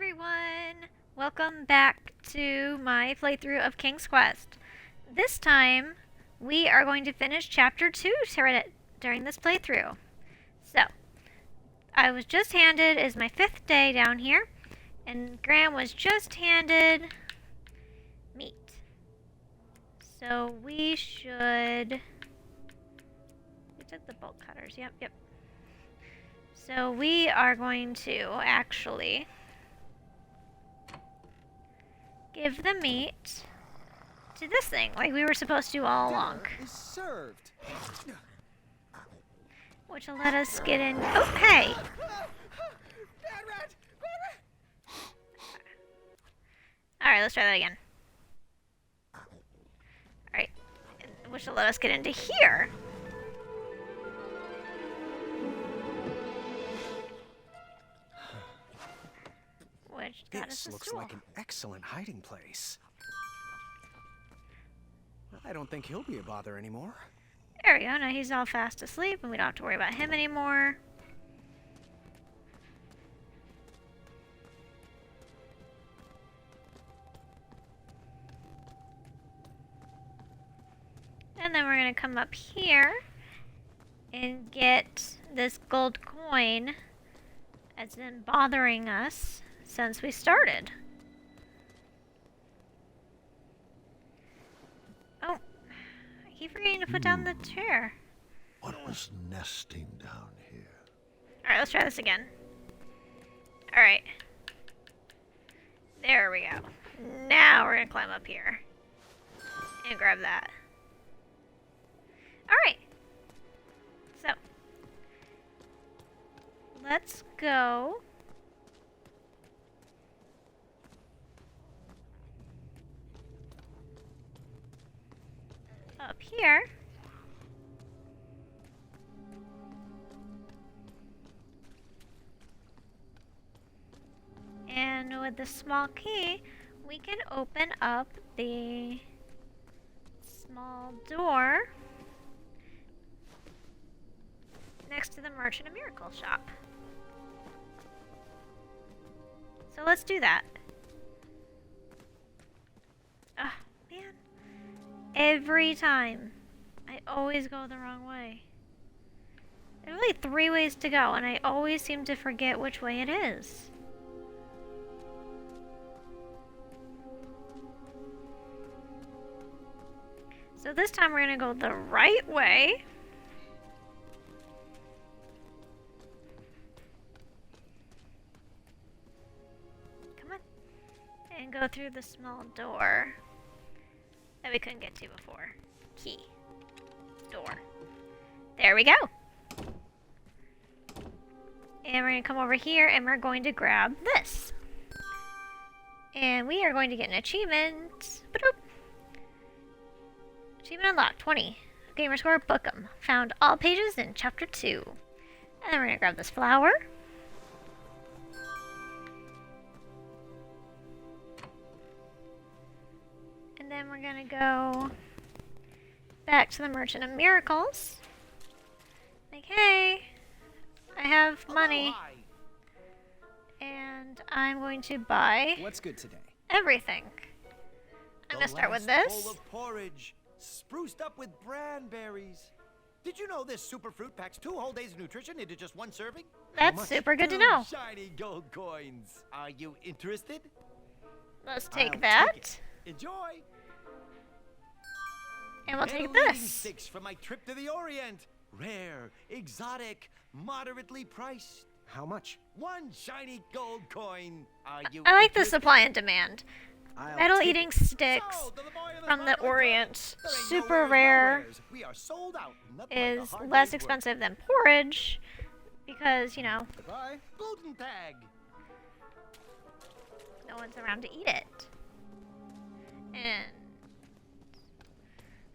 everyone! Welcome back to my playthrough of King's Quest. This time, we are going to finish Chapter 2 during this playthrough. So, I was just handed, is my 5th day down here, and Graham was just handed meat. So we should... We took the bolt cutters, yep. So we are going to actually give the meat to this thing, like we were supposed to all along. Dinner is served. Which will let us get in. Oh, hey! Bad rat! Bad Alright, let's try that again. Alright. Which will let us get into here. Which got us This a looks stool. like an excellent hiding place. I don't think he'll be a bother anymore. There we go. Now he's all fast asleep, and we don't have to worry about him anymore. And then we're going to come up here and get this gold coin that's been bothering us since we started. Oh, I keep forgetting to put down the chair. What was nesting down here? Alright, let's try this again. Alright. There we go. Now we're gonna climb up here. And grab that. Alright. So. Let's go. Up here. And with the small key, we can open up the small door next to the Merchant of Miracles shop. So let's do that. Oh, man. Every time, I always go the wrong way. There's only 3 ways to go, and I always seem to forget which way it is. So this time we're gonna go the right way. Come on. And go through the small door that we couldn't get to before. Key. Door. There we go. And we're gonna come over here and we're going to grab this. And we are going to get an achievement. Ba-doop. Achievement unlocked, 20. Gamer score, book 'em. Found all pages in chapter 2. And then we're gonna grab this flower. And then we're gonna go back to the Merchant of Miracles. Like, hey, I have money. And I'm going to buy What's good today? everything. I'm gonna start with this. Bowl of porridge, spruced up with branberries. Did you know this super fruit packs 2 whole days of nutrition into just 1 serving? That's much? super good to 2 know. shiny gold coins. Are you interested? Let's take I'll that. take it. Enjoy. And we'll take Metal eating this. sticks from my trip to the Orient. Rare, exotic, moderately priced. How much? 1 shiny gold coin. Are you I like the interested? supply and demand. I'll Metal take eating it. sticks So, to the boy in the from the sparkling Orient, cup, there ain't super nowheres, rare, nowheres. We are sold out. Nothing like a is hard less day's work. expensive than porridge because, you know, Goodbye. Gluten tag. no one's around to eat it. And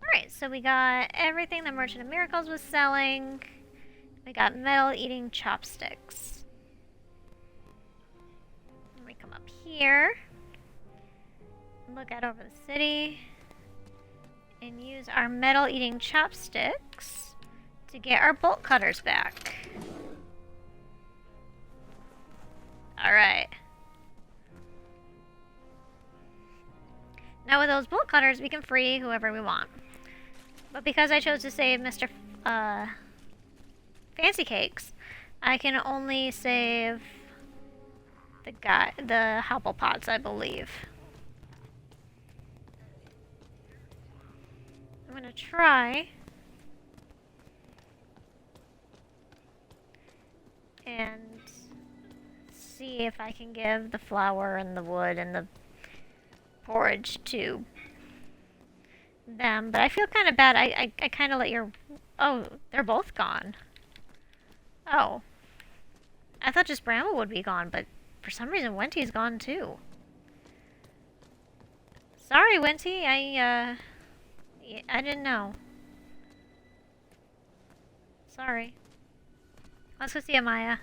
alright, so we got everything the Merchant of Miracles was selling. We got metal eating chopsticks. And we come up here, look out over the city, and use our metal eating chopsticks to get our bolt cutters back. Alright. those bolt cutters, we can free whoever we want. But because I chose to save Mr. Fancy Cakes, I can only save the Hufflepuffs, I believe. I'm gonna try and see if I can give the flour and the wood and the porridge to them, but I feel kind of bad. I kind of let your... Oh, they're both gone. Oh. I thought just Bramble would be gone, but for some reason Wenty's gone too. Sorry, Wenty. I didn't know. Sorry. Let's go see Amaya.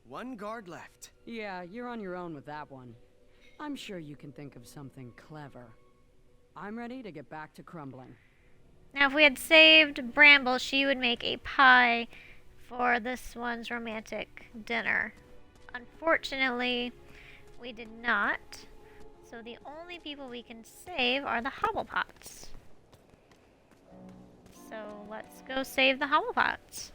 One guard left. Yeah, you're on your own with that one. I'm sure you can think of something clever. I'm ready to get back to crumbling. Now, if we had saved Bramble, she would make a pie for this one's romantic dinner. Unfortunately, we did not. So the only people we can save are the Hufflepuffs. So let's go save the Hufflepuffs.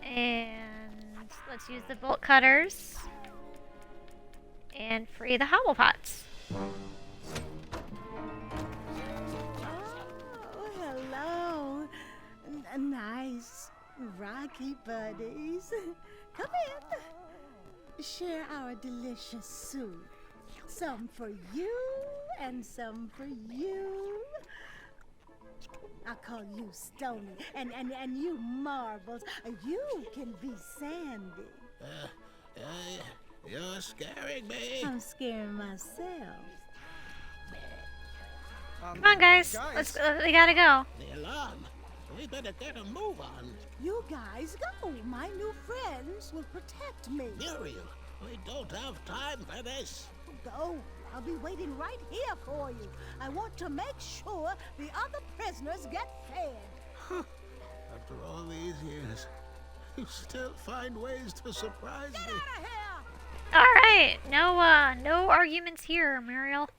And let's use the bolt cutters and free the Hufflepuffs. Oh, hello. Nice, rocky buddies. Come in. Share our delicious soup. Some for you and some for you. I call you Stony, and you Marbles. You can be Sandy. You're scaring me. I'm scaring myself. Come on, guys. We gotta go. The alarm. We better get a move on. You guys go. My new friends will protect me. Muriel, we don't have time for this. Go. I'll be waiting right here for you. I want to make sure the other prisoners get fed. After all these years, you still find ways to surprise Get me. out of here! Alright. No arguments here, Muriel.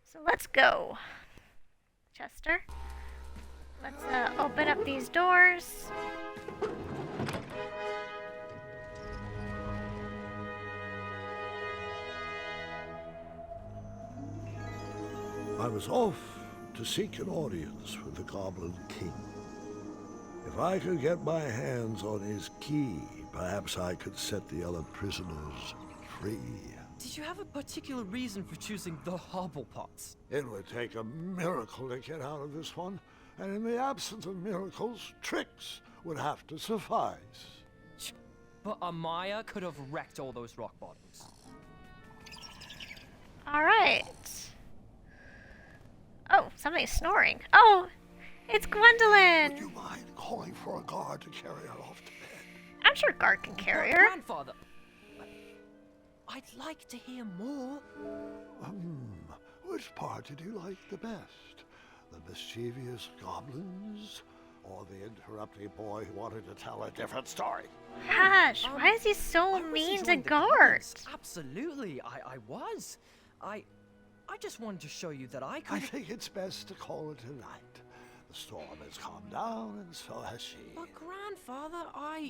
So let's go. Chester. Let's open up these doors. I was off to seek an audience with the Goblin King. If I could get my hands on his key, perhaps I could set the other prisoners free. Did you have a particular reason for choosing the Hufflepuffs? It would take a miracle to get out of this one, and in the absence of miracles, tricks would have to suffice. But Amaya could have wrecked all those rock bottoms. Alright. Oh, somebody's snoring. Oh, it's Gwendolyn. Would you mind calling for a guard to carry her off to bed? I'm sure Guard can carry But her. Grandfather, I'd like to hear more. Which part did you like the best? The mischievous goblins? Or the interrupting boy who wanted to tell a different story? Gosh, why is he so I was mean to enjoying the Guard? goblins. Absolutely, I was. I just wanted to show you that I I could. think it's best to call it a night. The storm has calmed down, and so has she. But Grandfather,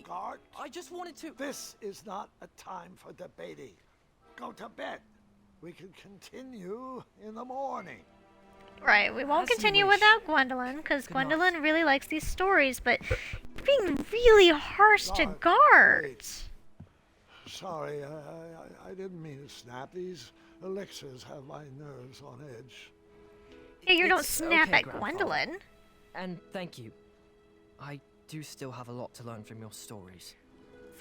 Guard, I just wanted to. this is not a time for debating. Go to bed. We can continue in the morning. Right, we won't As you continue wish. without Gwendolyn, because Good night. Gwendolyn really likes these stories, but you're being really harsh to Guard, Guard. wait. Sorry, I didn't mean to snap. These elixirs have my nerves on edge. Yeah, you don't It's snap okay, at Grandfather. Gwendolyn. And thank you. I do still have a lot to learn from your stories.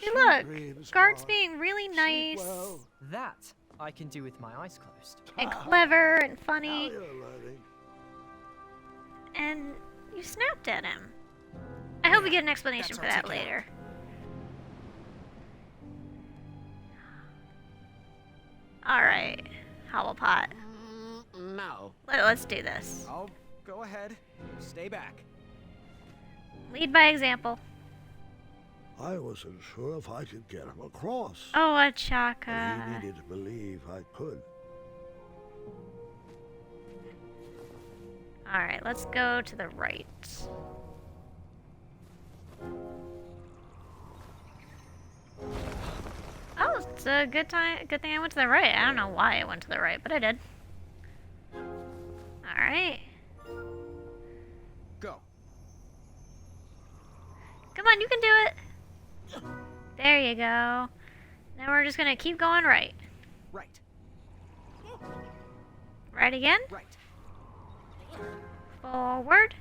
See, look, dreams, Guard's Guard. being really Sleep nice well. That I can do with my eyes closed. and clever and Now funny, you're learning. and you snapped at him. I hope we get an explanation That's for that articulate. later. Alright, Hufflepuff. No. Let's do this. I'll go ahead. Stay back. Lead by example. I wasn't sure if I could get him across. Oh, a But Chaka. he needed to believe I could. Alright, let's go to the right. Oh, it's a good thing I went to the right. I don't know why I went to the right, but I did. Alright. Go. Come on, you can do it. There you go. Now we're just gonna keep going right. Right. Right again. Right. Forward.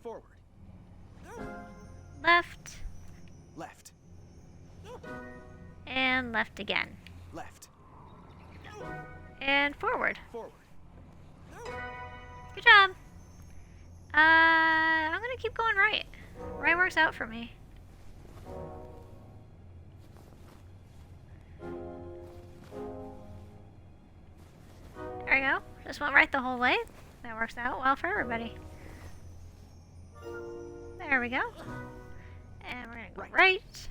Forward. Left. Left. And left again. Left. And forward. Forward. Good job. I'm gonna keep going right. Right works out for me. There we go. Just went right the whole way. That works out well for everybody. There we go. And we're gonna go right.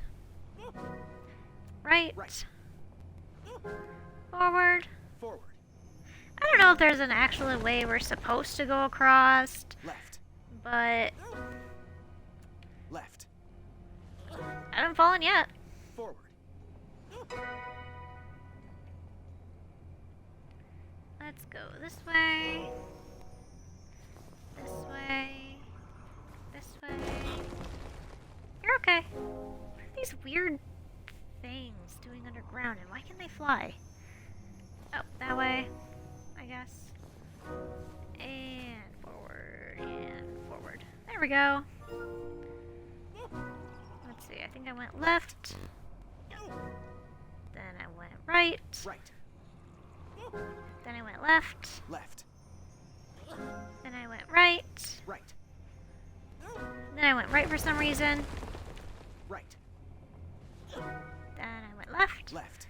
Right. Right. Forward. Forward. I don't know if there's an actual way we're supposed to go across, Left. but Left. I haven't fallen yet. Forward. Let's go this way. This way. This way. You're okay. What are these weird things doing underground, and why can they fly? Oh, that way, I guess. And forward, and forward. There we go. Let's see, I think I went left. Then I went right. Right. Then I went left. Left. Then I went right. Right. Then I went right for some reason. Right. Then I went left. Left.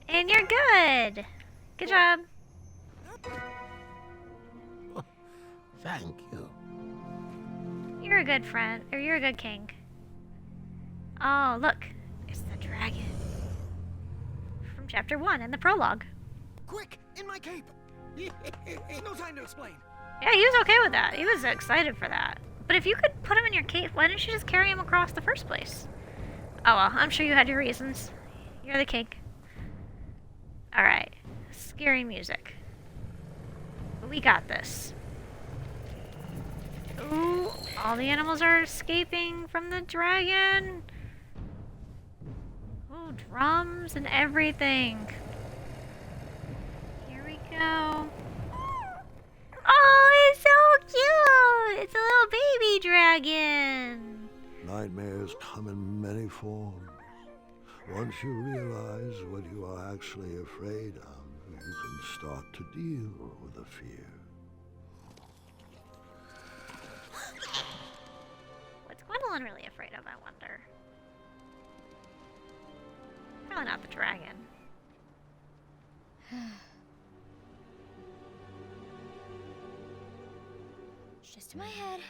And you're good! Good job. Thank you. You're a good friend, or you're a good king. Oh, look. It's the dragon. From chapter 1 in the prologue. Quick! In my cape! No time to explain. Yeah, he was okay with that. He was excited for that. But if you could put him in your cape, why didn't you just carry him across the first place? Oh well, I'm sure you had your reasons. You're the king. Alright. Scary music. We got this. Ooh, all the animals are escaping from the dragon. Ooh, drums and everything. Here we go. Oh, it's so cute! It's a little baby dragon. Nightmares come in many forms. Once you realize what you are actually afraid of, you can start to deal with the fear. What's Gwendolyn really afraid of, I wonder? Probably not the dragon. It's just in my head.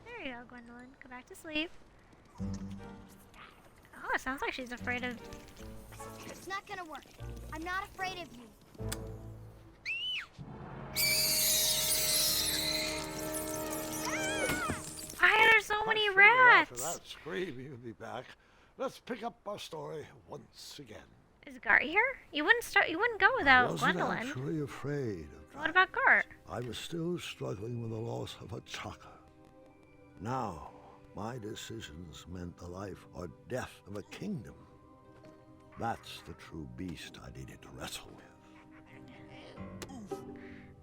There you go, Gwendolyn. Go back to sleep. Oh, it sounds like she's afraid of... It's not gonna work. I'm not afraid of you. Why are there so many I figured after rats? that scream, you'd be back. Let's pick up our story once again. Is Gart here? You wouldn't go I without wasn't Gwendolyn. actually afraid of What about Gart? I was still struggling with the loss of a Chaka. Now, my decisions meant the life or death of a kingdom. That's the true beast I needed to wrestle with.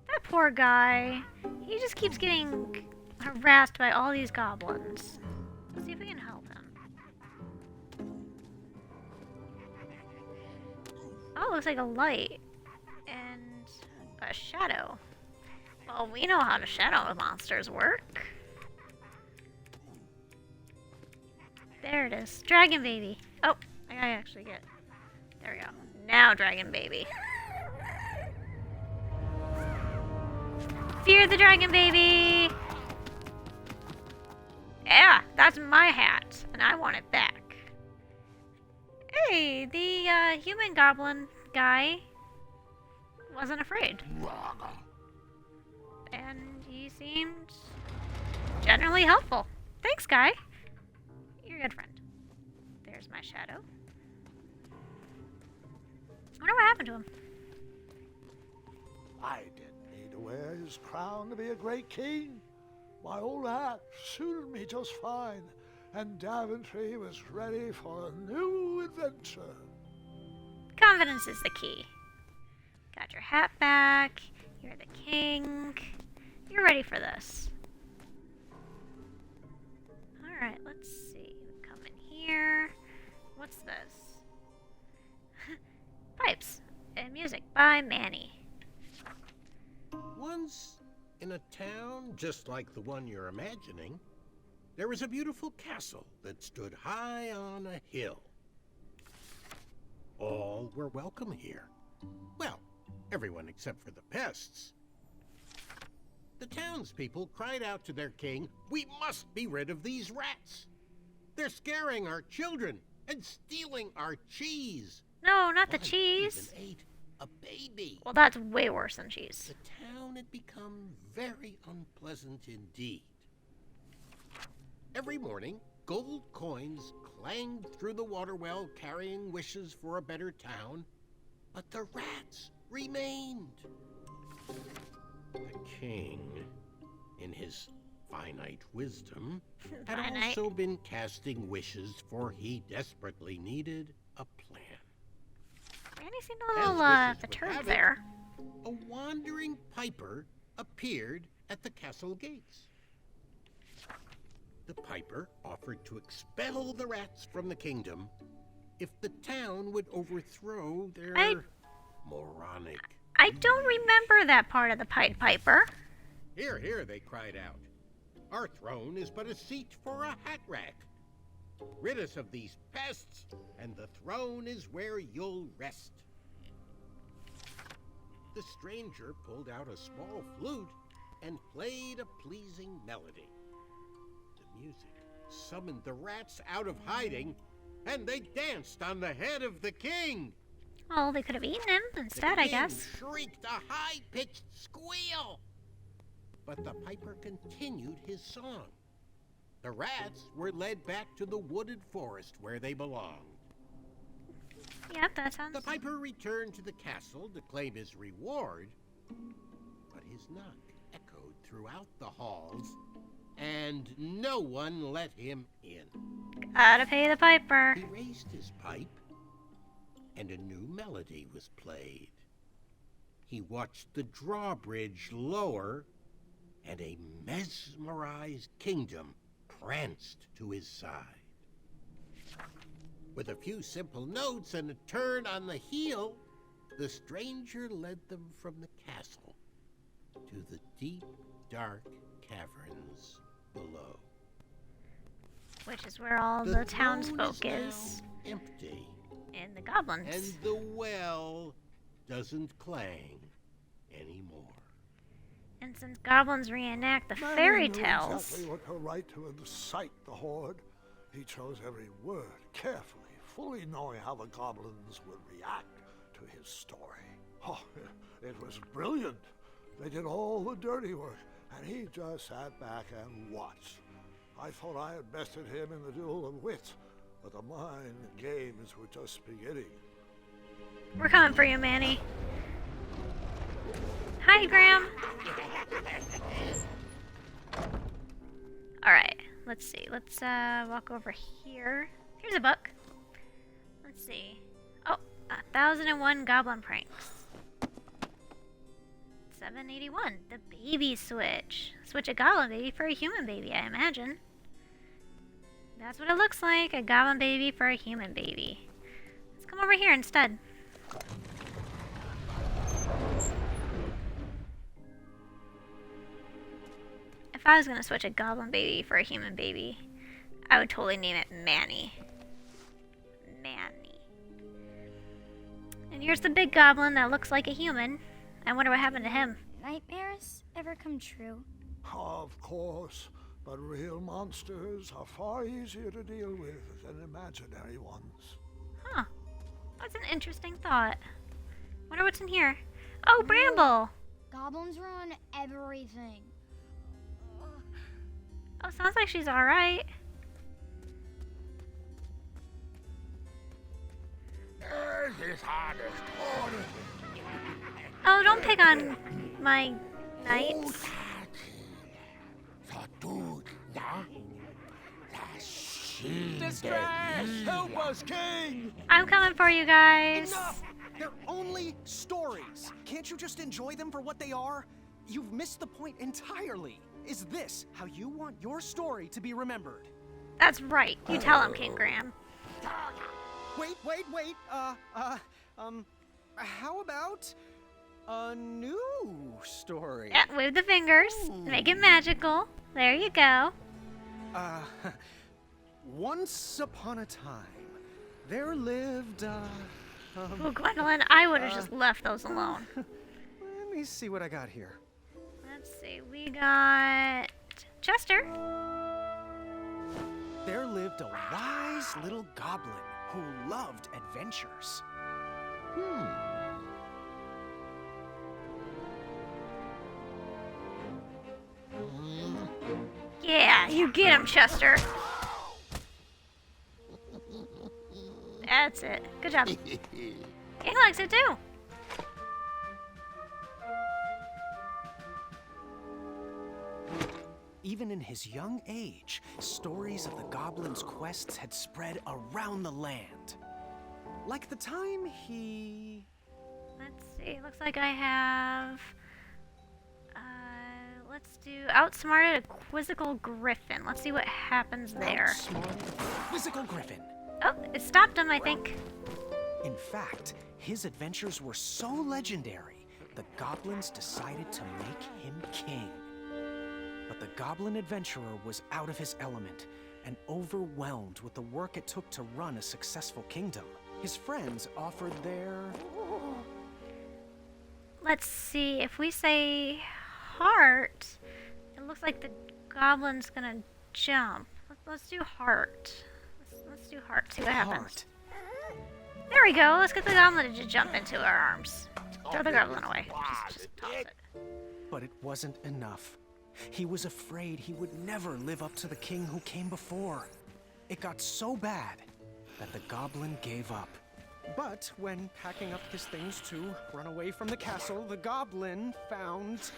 That poor guy. He just keeps getting harassed by all these goblins. Let's see if we can help him. Oh, looks like a light. And a shadow. Well, we know how the shadow monsters work. There it is. Dragon baby. Oh, I gotta actually get... There we go. Now dragon baby. Fear the dragon baby! Yeah, that's my hat, and I want it back. Hey, the human goblin guy wasn't afraid. And he seemed generally helpful. Thanks, guy. You're a good friend. There's my shadow. I wonder what happened to him. I didn't need to wear his crown to be a great king. My old hat suited me just fine, and Daventry was ready for a new adventure. Confidence is the key. Got your hat back. You're the king. You're ready for this. Alright, let's see. We come in here. What's this? Pipes and music by Manny. Once, in a town just like the one you're imagining, there was a beautiful castle that stood high on a hill. All were welcome here. Well, everyone except for the pests. The townspeople cried out to their king, "We must be rid of these rats! They're scaring our children and stealing our cheese!" No, not the One cheese. even ate a baby. Well, that's way worse than cheese. The town had become very unpleasant indeed. Every morning, gold coins clanged through the water well carrying wishes for a better town, but the rats remained. The king, in his finite wisdom, had Finite. also been casting wishes, for he desperately needed a plan. Randy seemed a As little wishes would perturbed have it, there. A wandering piper appeared at the castle gates. The piper offered to expel the rats from the kingdom if the town would overthrow their moronic. I don't remember that part of the Pied Piper. Here, here, they cried out. Our throne is but a seat for a hat rack. Rid us of these pests, and the throne is where you'll rest. The stranger pulled out a small flute and played a pleasing melody. The music summoned the rats out of hiding, and they danced on the head of the king. Oh, they could have eaten him instead, The I king guess. shrieked a high-pitched squeal. But the piper continued his song. The rats were led back to the wooded forest where they belonged. Yep, that sounds... The piper returned to the castle to claim his reward, but his knock echoed throughout the halls, and no one let him in. Gotta pay the piper. He raised his pipe, and a new melody was played. He watched the drawbridge lower, and a mesmerized kingdom pranced to his side. With a few simple notes and a turn on the heel, the stranger led them from the castle to the deep, dark caverns below. Which is where all the throne townsfolk now is. empty, And the goblins. and the well doesn't clang anymore. And since goblins reenact the Manny fairy knew tales, exactly what to write to incite the horde. He chose every word carefully, fully knowing how the goblins would react to his story. Oh, it was brilliant. They did all the dirty work, and he just sat back and watched. I thought I had bested him in the duel of wits, but the mind games were just beginning. we're coming for you, Manny. Hi, Graham. Alright, let's see. Let's walk over here. Here's a book. Let's see. Oh, 1001 Goblin Pranks. 781. The baby switch. Switch a goblin baby for a human baby, I imagine. That's what it looks like. A goblin baby for a human baby. Let's come over here instead. If I was going to switch a goblin baby for a human baby, I would totally name it Manny. Manny. And here's the big goblin that looks like a human. I wonder what happened to him. Nightmares ever come true? Of course, But real monsters are far easier to deal with than imaginary ones. Huh. That's an interesting thought. Wonder what's in here. Oh, Bramble! Goblins ruin everything. Oh, sounds like she's alright. Oh, don't pick on my knights. Distress! Help us, King! I'm coming for you guys. Enough! They're only stories. Can't you just enjoy them for what they are? You've missed the point entirely. Is this how you want your story to be remembered? That's right. You tell him, King Graham. Wait. How about a new story? Yeah, wave the fingers. Make it magical. There you go. Once upon a time, there lived, Oh, Gwendolyn, I would have just left those alone. let me see what I got here. Let's see. We got Chester. There lived a wise little goblin who loved adventures. Yeah, you get him, Chester. That's it. Good job. King likes it too. Even in his young age, stories of the goblin's quests had spread around the land. Like the time he... Let's see. Looks like I have. Let's do outsmarted a quizzical griffin. Let's see what happens there. outsmarted a quizzical griffin. Oh, it stopped him, I think. In fact, his adventures were so legendary, the goblins decided to make him king. But the goblin adventurer was out of his element and overwhelmed with the work it took to run a successful kingdom. His friends offered their... Let's see. If we say heart, it looks like the goblin's gonna jump. Let's do heart. Let's do heart. See what happens. heart. There we go. Let's get the goblin to jump into our arms. Throw the goblin away. Just toss it. But it wasn't enough. He was afraid he would never live up to the king who came before. It got so bad that the goblin gave up. But when packing up his things to run away from the castle, the goblin found...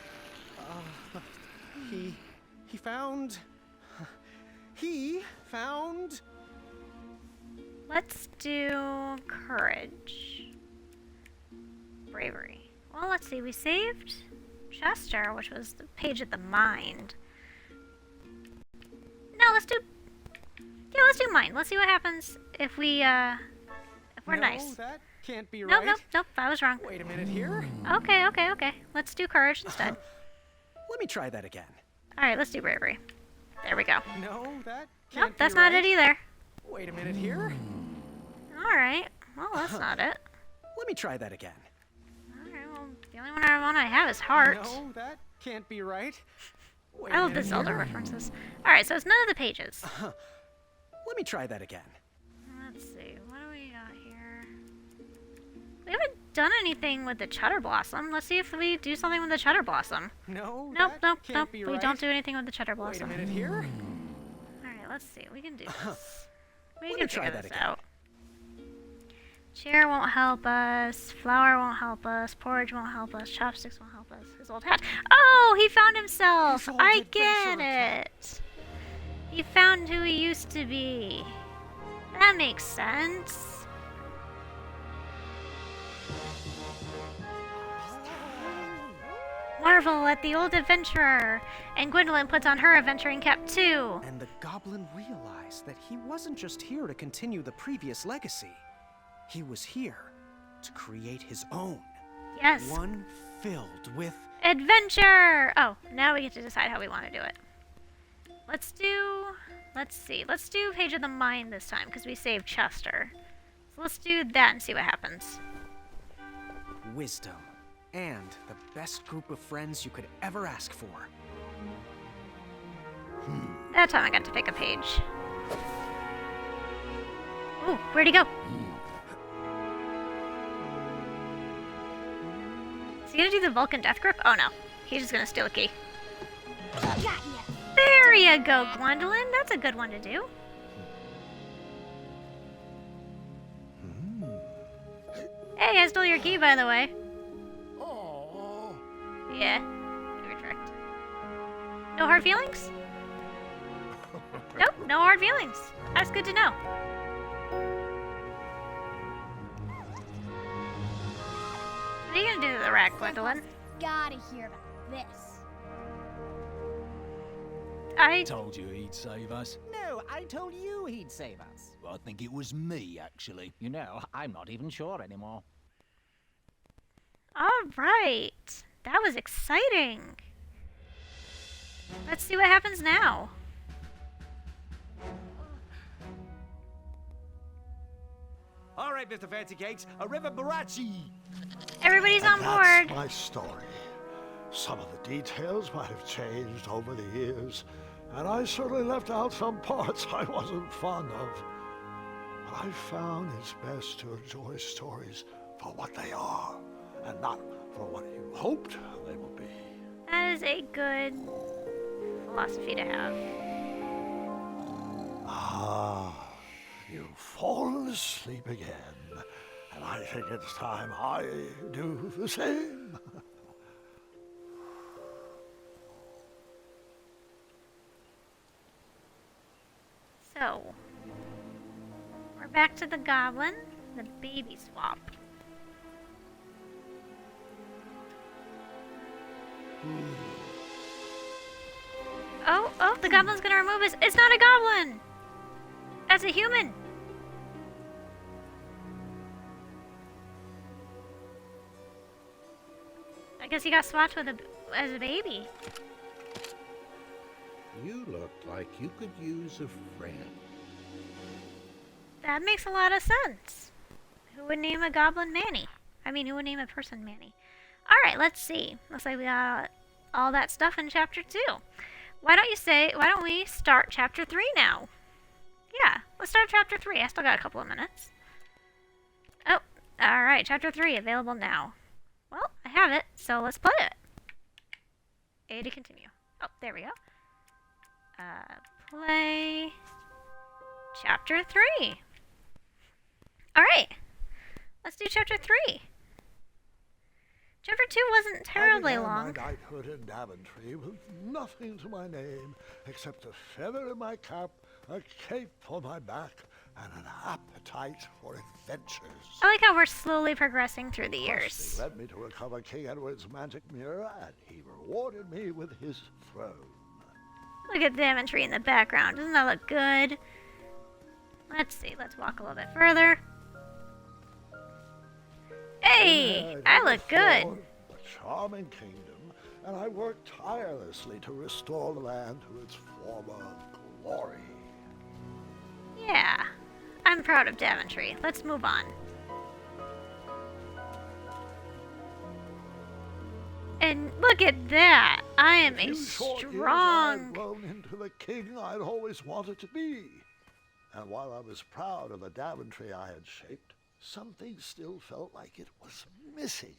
He found... Let's do courage. Bravery. Well, let's see. We saved Chester, which was the page of the mind. No, let's do... Yeah, let's do mind. Let's see what happens if we, if we're No, nice. that can't be Nope, right. nope, I was wrong. Wait a minute here. Okay. Let's do courage instead. Let me try that again. Alright, let's do bravery. There we go. No, that can't Nope, be that's right. not it either. Wait a minute here. Alright, well, that's not it. Let me try that again. Alright, well, the only one I have is heart. No, that can't be right. Wait I a love the minute Zelda here. references. Alright, so it's none of the pages. Let me try that again. Let's see, what do we got here? We haven't done anything with the Cheddar Blossom. Let's see if we do something with the Cheddar Blossom. No, Nope, that nope. can't be We right. don't do anything with the Cheddar Wait a Blossom. minute here. Alright, let's see. We can do this. We Let can me try figure that this again. out. Chair won't help us. Flour won't help us. Porridge won't help us. Chopsticks won't help us. His old hat. Oh, he found himself. His old I get adventurer hat. it. He found who he used to be. That makes sense. Marvel at the old adventurer. And Gwendolyn puts on her adventuring cap too. And the goblin realized that he wasn't just here to continue the previous legacy. He was here to create his own. Yes. One filled with... Adventure! Oh, now we get to decide how we want to do it. Let's see. Let's do Page of the Mind this time, because we saved Chester. So let's do that and see what happens. wisdom, and the best group of friends you could ever ask for. That time I got to pick a page. Ooh, where'd he go? Is he gonna do the Vulcan death grip? Oh no, he's just gonna steal a key. Got ya. There you go, Gwendolyn. That's a good one to do. Hey, I stole your key, by the way. Oh, Yeah, you were tricked. No hard feelings? Nope, no hard feelings. That's good to know. What are you gonna do to the rat, Gwendolyn? Gotta hear about this. I Told you he'd save us. No, I told you he'd save us. I think it was me, actually. You know, I'm not even sure anymore. All right. That was exciting. Let's see what happens now. All right, Mr. Fancy Cakes, a river barachi. Everybody's on that's board. my story. Some of the details might have changed over the years, and I certainly left out some parts I wasn't fond of. But I found it's best to enjoy stories for what they are, and not for what you hoped they would be. That is a good philosophy to have. Ah, you've fallen asleep again, and I think it's time I do the same. So, we're back to the goblin, the baby swap. Oh, the goblin's gonna remove his. It's not a goblin! That's a human! I guess he got swapped with as a baby. You look like you could use a friend. That makes a lot of sense. Who would name a goblin Manny? I mean, who would name a person Manny? Alright, let's see. Looks like we got all that stuff in chapter 2. Why don't we start chapter 3 now? Yeah, let's start chapter 3. I still got a couple of minutes. Oh, alright, chapter 3 available now. Well, I have it, so let's play it. A to continue. Oh, there we go. Play chapter 3. Alright, let's do chapter 3. Chapter 2 wasn't terribly I began long. my knighthood in Daventry with nothing to my name except a feather in my cap, a cape on my back, and an appetite for adventures. I like how we're slowly progressing through the They years. led me to recover King Edward's magic mirror, and he rewarded me with his throne. Look at Daventry in the background. Doesn't that look good? Let's see. Let's walk a little bit further. Hey, I look good. A charming kingdom, and I worked tirelessly to restore the land to its former glory. Yeah, I'm proud of Daventry. Let's move on. And look at that. I am a Few short years, strong... I'd grown into the king I'd always wanted to be. And while I was proud of the Daventry I had shaped, something still felt like it was missing.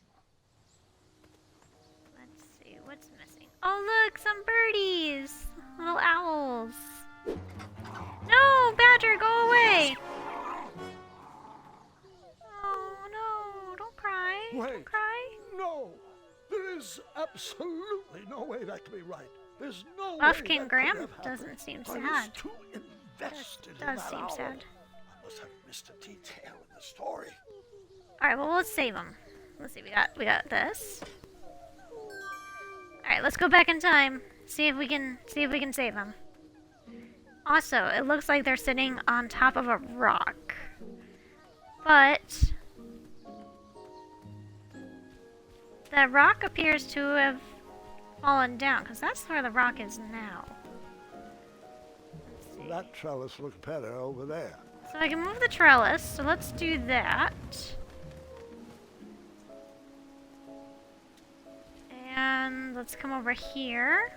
Let's see, what's missing? Oh look, some birdies! Little owls. No, Badger, go away! Oh no, don't cry. Don't Wait. cry. No! There is absolutely no way that can be right. There's no Buff way King that Graham could have happened. doesn't seem I was sad. too invested in Does that seem owl. sad. I must have missed a detail in the story. Alright, well let's save them. Let's see, we got this. Alright, let's go back in time. See if we can save them. Also, it looks like they're sitting on top of a rock. But the rock appears to have fallen down, because that's where the rock is now. Let's see. That trellis looks better over there. So I can move the trellis, so let's do that. And let's come over here.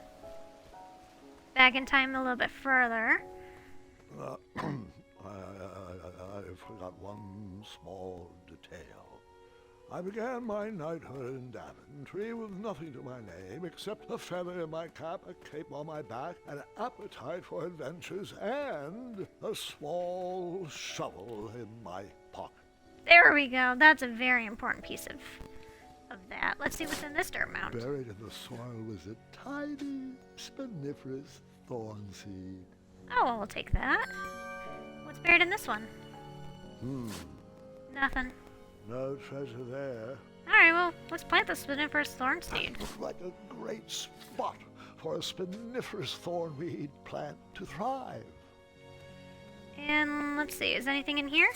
back in time a little bit further. I forgot one small detail. I began my knighthood in Daventry with nothing to my name except a feather in my cap, a cape on my back, an appetite for adventures, and a small shovel in my pocket. There we go. That's a very important piece of that. Let's see what's in this dirt mound. Buried in the soil was a tiny, spiniferous thorn seed. Oh, well, we'll take that. What's buried in this one? Nothing. No treasure there. Alright, well, let's plant the spiniferous thorn seed. That looked like a great spot for a spiniferous thornweed plant to thrive. And let's see, is anything in here?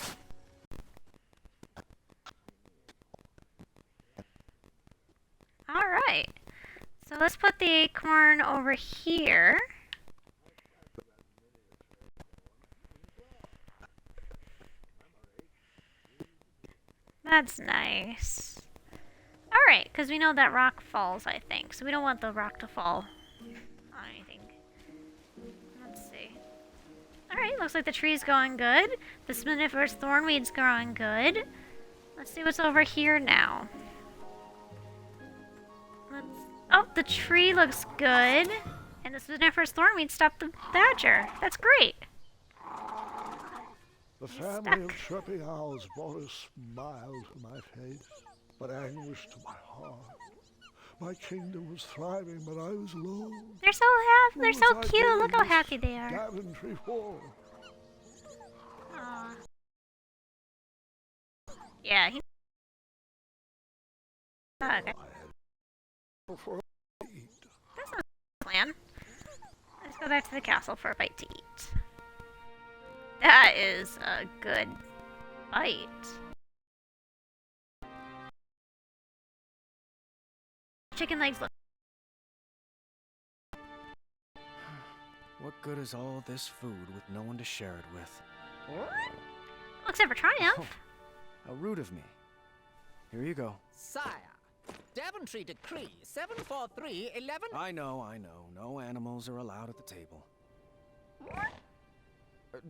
Alright. So let's put the acorn over here. That's nice. Alright, because we know that rock falls, I think. So we don't want the rock to fall on anything. Let's see. Alright, looks like the tree's going good. The spiniferous thornweed's growing good. Let's see what's over here now. Oh, the tree looks good. And the spiniferous thornweed stopped the badger. That's great. The family of chirping owls brought a smile to my face, but anguish to my heart. My kingdom was thriving, but I was alone. They're so happy. They're so cute. Look how happy they are. Daventry Hall. Aww. Yeah. Okay. For a eat. That's not a plan. Let's go back to the castle for a bite to eat. That is a good bite. Chicken legs look. What good is all this food with no one to share it with? Except for Triumph. Oh, how rude of me. Here you go. Sire, Daventry Decree 74311. I know. No animals are allowed at the table.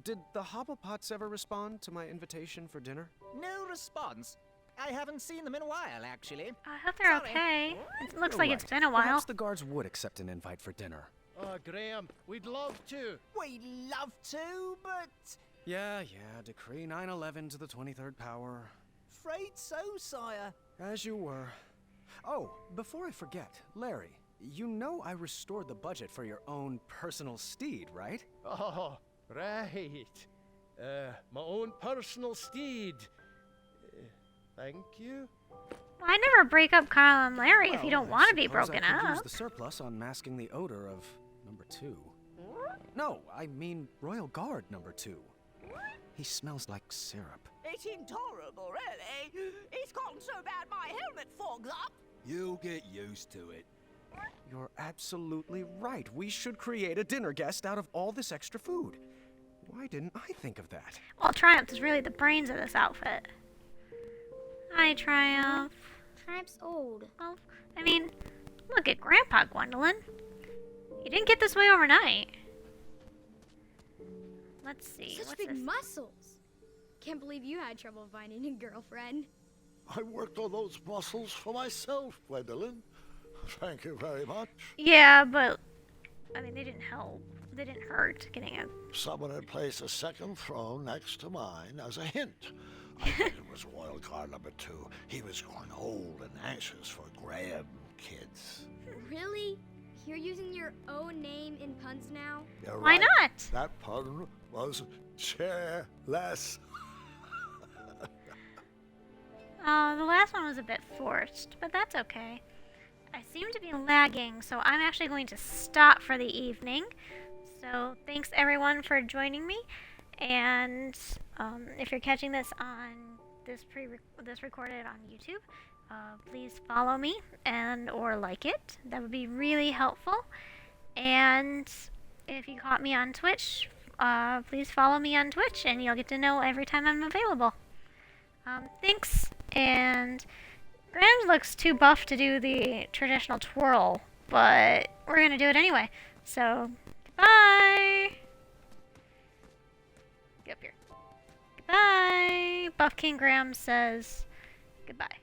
Did the Hobblepots ever respond to my invitation for dinner? No response. I haven't seen them in a while, actually. I hope they're Sorry. okay. It looks You're like right. it's been a while. Perhaps the guards would accept an invite for dinner. Graham, we'd love to. We'd love to, but... Yeah, Decree 911 to the 23rd power. Afraid so, sire. As you were. Oh, before I forget, Larry, you know I restored the budget for your own personal steed, right? Oh, right. My own personal steed. Thank you. Well, I never break up Kyle and Larry if you Well, don't want to be suppose broken I could use up. the surplus on masking the odor of number 2. No, I mean Royal Guard number 2. He smells like syrup. It's intolerable, really. It's gotten so bad my helmet fogs up. You'll get used to it. You're absolutely right. We should create a dinner guest out of all this extra food. Why didn't I think of that? Well, Triumph is really the brains of this outfit. Hi, Triumph. Triumph's old. Well, I mean, look at Grandpa, Gwendolyn. You didn't get this way overnight. Let's see. Such What's big this? muscles. Can't believe you had trouble finding a girlfriend. I worked on those muscles for myself, Gwendolyn. Thank you very much. Yeah, but I mean, they didn't help. They didn't hurt getting a. Someone had placed a second throne next to mine as a hint. I think it was Royal Guard number 2. He was growing old and anxious for Graham kids. Really? You're using your own name in puns now? You're Why right. not? That pun was chairless. The last one was a bit forced, but that's okay. I seem to be lagging, so I'm actually going to stop for the evening. So thanks everyone for joining me, and if you're catching this on this recorded on YouTube, please follow me and or like it. That would be really helpful. And if you caught me on Twitch, please follow me on Twitch, and you'll get to know every time I'm available. Thanks, and Graham looks too buff to do the traditional twirl, but we're gonna do it anyway. So, bye! Get up here. Goodbye. Buff King Graham says goodbye.